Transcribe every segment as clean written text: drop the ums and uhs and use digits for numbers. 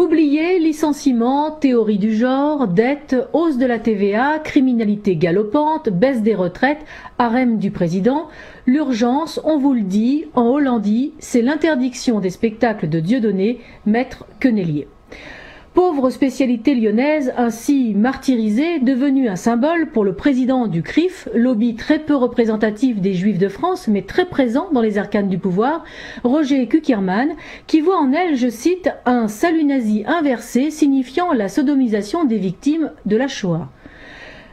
Oubliez licenciements, théorie du genre, dette, hausse de la TVA, criminalité galopante, baisse des retraites, harem du président. L'urgence, on vous le dit, en hollandie, c'est l'interdiction des spectacles de Dieudonné, maître quenellier. Pauvre spécialité lyonnaise, ainsi martyrisée, devenue un symbole pour le président du CRIF, lobby très peu représentatif des Juifs de France, mais très présent dans les arcanes du pouvoir, Roger Kuckerman, qui voit en elle, je cite, un salut nazi inversé signifiant la sodomisation des victimes de la Shoah.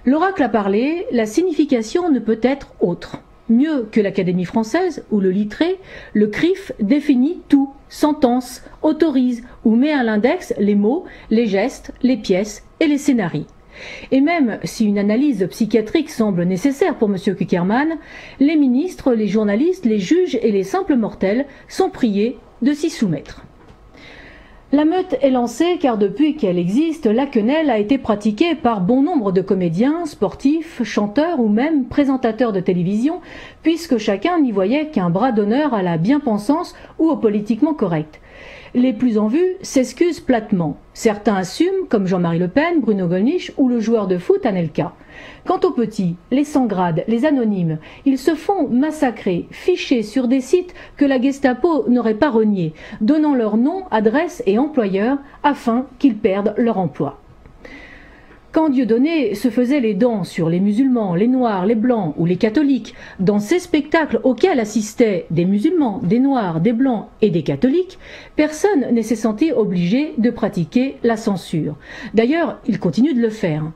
L'oracle a parlé, la signification ne peut être autre. Mieux que l'Académie française ou le Littré, le CRIF définit tout, sentence, autorise ou met à l'index les mots, les gestes, les pièces et les scénarii. Et même si une analyse psychiatrique semble nécessaire pour M. Kuckerman, les ministres, les journalistes, les juges et les simples mortels sont priés de s'y soumettre. La meute est lancée car depuis qu'elle existe, la quenelle a été pratiquée par bon nombre de comédiens, sportifs, chanteurs ou même présentateurs de télévision, puisque chacun n'y voyait qu'un bras d'honneur à la bien-pensance ou au politiquement correct. Les plus en vue s'excusent platement. Certains assument, comme Jean-Marie Le Pen, Bruno Gollnisch ou le joueur de foot Anelka. Quant aux petits, les sans-grades, les anonymes, ils se font massacrer, fichés sur des sites que la Gestapo n'aurait pas reniés, donnant leur nom, adresse et employeur afin qu'ils perdent leur emploi. Quand Dieudonné se faisait les dents sur les musulmans, les noirs, les blancs ou les catholiques, dans ces spectacles auxquels assistaient des musulmans, des noirs, des blancs et des catholiques, personne ne s'est senti obligé de pratiquer la censure. D'ailleurs, il continue de le faire.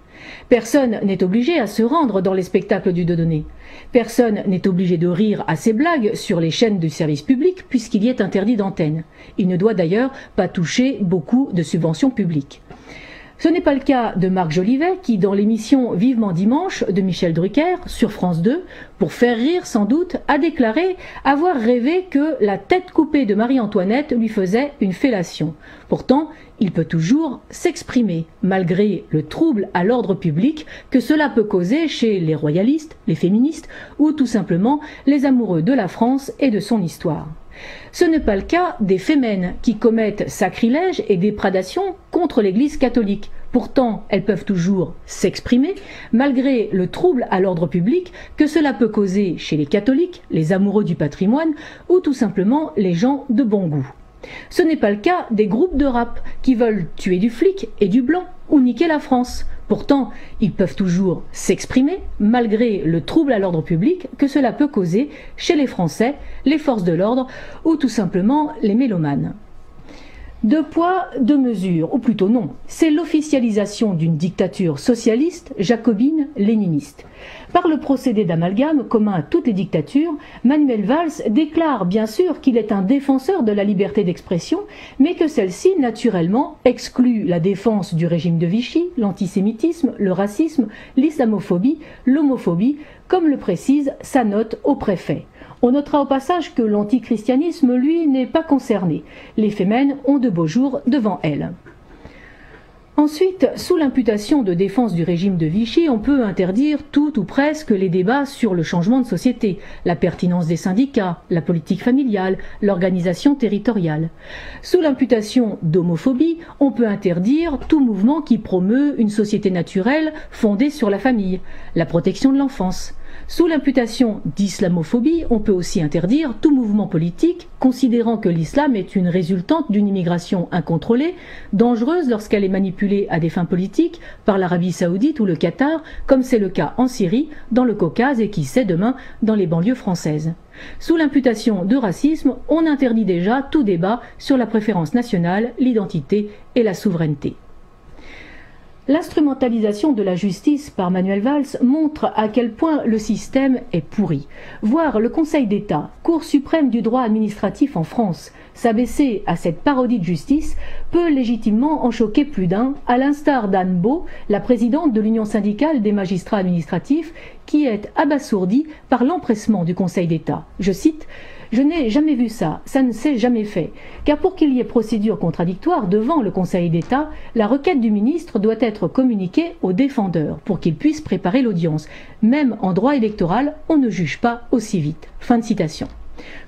Personne n'est obligé à se rendre dans les spectacles du Dieudonné. Personne n'est obligé de rire à ses blagues sur les chaînes du service public puisqu'il y est interdit d'antenne. Il ne doit d'ailleurs pas toucher beaucoup de subventions publiques. Ce n'est pas le cas de Marc Jolivet qui, dans l'émission Vivement Dimanche de Michel Drucker sur France 2, pour faire rire sans doute, a déclaré avoir rêvé que la tête coupée de Marie-Antoinette lui faisait une fellation. Pourtant, il peut toujours s'exprimer, malgré le trouble à l'ordre public que cela peut causer chez les royalistes, les féministes ou tout simplement les amoureux de la France et de son histoire. Ce n'est pas le cas des fémènes qui commettent sacrilèges et déprédations contre l'Église catholique. Pourtant, elles peuvent toujours s'exprimer, malgré le trouble à l'ordre public que cela peut causer chez les catholiques, les amoureux du patrimoine ou tout simplement les gens de bon goût. Ce n'est pas le cas des groupes de rap qui veulent tuer du flic et du blanc ou niquer la France. Pourtant, ils peuvent toujours s'exprimer malgré le trouble à l'ordre public que cela peut causer chez les Français, les forces de l'ordre ou tout simplement les mélomanes. Deux poids, deux mesures, ou plutôt non, c'est l'officialisation d'une dictature socialiste, jacobine, léniniste. Par le procédé d'amalgame commun à toutes les dictatures, Manuel Valls déclare bien sûr qu'il est un défenseur de la liberté d'expression, mais que celle-ci, naturellement, exclut la défense du régime de Vichy, l'antisémitisme, le racisme, l'islamophobie, l'homophobie, comme le précise sa note au préfet. On notera au passage que l'antichristianisme, lui, n'est pas concerné. Les fémènes ont de beaux jours devant elles. Ensuite, sous l'imputation de défense du régime de Vichy, on peut interdire tout ou presque les débats sur le changement de société, la pertinence des syndicats, la politique familiale, l'organisation territoriale. Sous l'imputation d'homophobie, on peut interdire tout mouvement qui promeut une société naturelle fondée sur la famille, la protection de l'enfance. Sous l'imputation d'islamophobie, on peut aussi interdire tout mouvement politique considérant que l'islam est une résultante d'une immigration incontrôlée, dangereuse lorsqu'elle est manipulée à des fins politiques par l'Arabie saoudite ou le Qatar, comme c'est le cas en Syrie, dans le Caucase et qui sait demain dans les banlieues françaises. Sous l'imputation de racisme, on interdit déjà tout débat sur la préférence nationale, l'identité et la souveraineté. L'instrumentalisation de la justice par Manuel Valls montre à quel point le système est pourri. Voir le Conseil d'État, Cour suprême du droit administratif en France, s'abaisser à cette parodie de justice peut légitimement en choquer plus d'un, à l'instar d'Anne Beau, la présidente de l'Union syndicale des magistrats administratifs, qui est abasourdie par l'empressement du Conseil d'État. Je cite: « Je n'ai jamais vu ça, ça ne s'est jamais fait. Car pour qu'il y ait procédure contradictoire devant le Conseil d'État, la requête du ministre doit être communiquée au défendeur pour qu'il puisse préparer l'audience. Même en droit électoral, on ne juge pas aussi vite. » Fin de citation.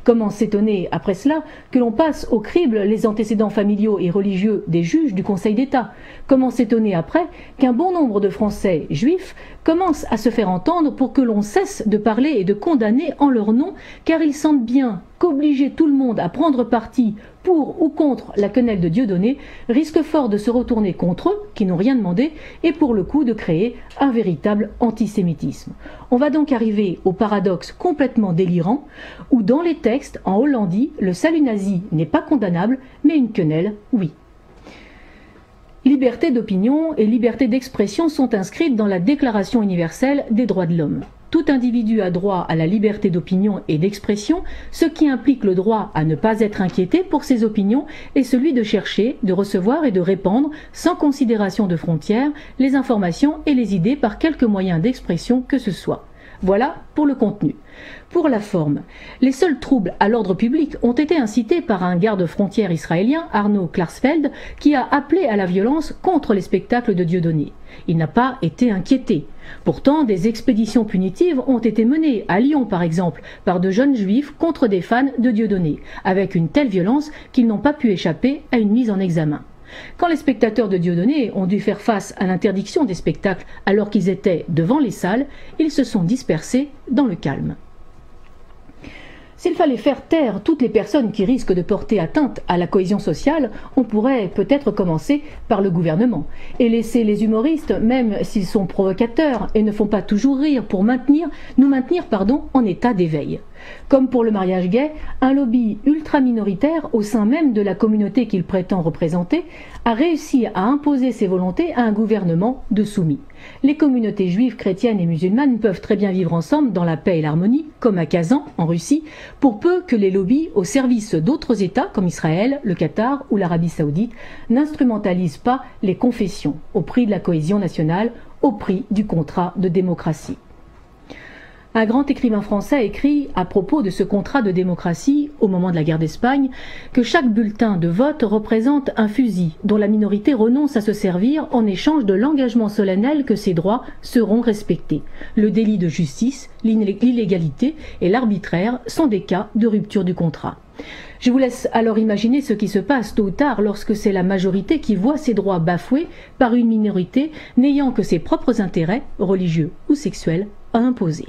Comment s'étonner, après cela, que l'on passe au crible les antécédents familiaux et religieux des juges du Conseil d'État? Comment s'étonner après qu'un bon nombre de Français juifs commencent à se faire entendre pour que l'on cesse de parler et de condamner en leur nom, car ils sentent bien qu'obliger tout le monde à prendre parti pour ou contre la quenelle de Dieudonné risque fort de se retourner contre eux, qui n'ont rien demandé, et pour le coup de créer un véritable antisémitisme. On va donc arriver au paradoxe complètement délirant, où dans les textes, en hollandie, le salut nazi n'est pas condamnable, mais une quenelle, oui. Liberté d'opinion et liberté d'expression sont inscrites dans la Déclaration universelle des droits de l'homme. Tout individu a droit à la liberté d'opinion et d'expression, ce qui implique le droit à ne pas être inquiété pour ses opinions et celui de chercher, de recevoir et de répandre, sans considération de frontières, les informations et les idées par quelque moyen d'expression que ce soit. Voilà pour le contenu. Pour la forme, les seuls troubles à l'ordre public ont été incités par un garde-frontière israélien, Arno Klarsfeld, qui a appelé à la violence contre les spectacles de Dieudonné. Il n'a pas été inquiété. Pourtant, des expéditions punitives ont été menées, à Lyon par exemple, par de jeunes juifs contre des fans de Dieudonné, avec une telle violence qu'ils n'ont pas pu échapper à une mise en examen. Quand les spectateurs de Dieudonné ont dû faire face à l'interdiction des spectacles alors qu'ils étaient devant les salles, ils se sont dispersés dans le calme. S'il fallait faire taire toutes les personnes qui risquent de porter atteinte à la cohésion sociale, on pourrait peut-être commencer par le gouvernement et laisser les humoristes, même s'ils sont provocateurs et ne font pas toujours rire, pour nous maintenir en état d'éveil. Comme pour le mariage gay, un lobby ultra-minoritaire au sein même de la communauté qu'il prétend représenter a réussi à imposer ses volontés à un gouvernement de soumis. Les communautés juives, chrétiennes et musulmanes peuvent très bien vivre ensemble dans la paix et l'harmonie, comme à Kazan, en Russie, pour peu que les lobbies au service d'autres États comme Israël, le Qatar ou l'Arabie saoudite n'instrumentalisent pas les confessions au prix de la cohésion nationale, au prix du contrat de démocratie. Un grand écrivain français a écrit à propos de ce contrat de démocratie, au moment de la guerre d'Espagne, que chaque bulletin de vote représente un fusil dont la minorité renonce à se servir en échange de l'engagement solennel que ses droits seront respectés. Le délit de justice, l'illégalité et l'arbitraire sont des cas de rupture du contrat. Je vous laisse alors imaginer ce qui se passe tôt ou tard lorsque c'est la majorité qui voit ses droits bafoués par une minorité n'ayant que ses propres intérêts, religieux ou sexuels, à imposer.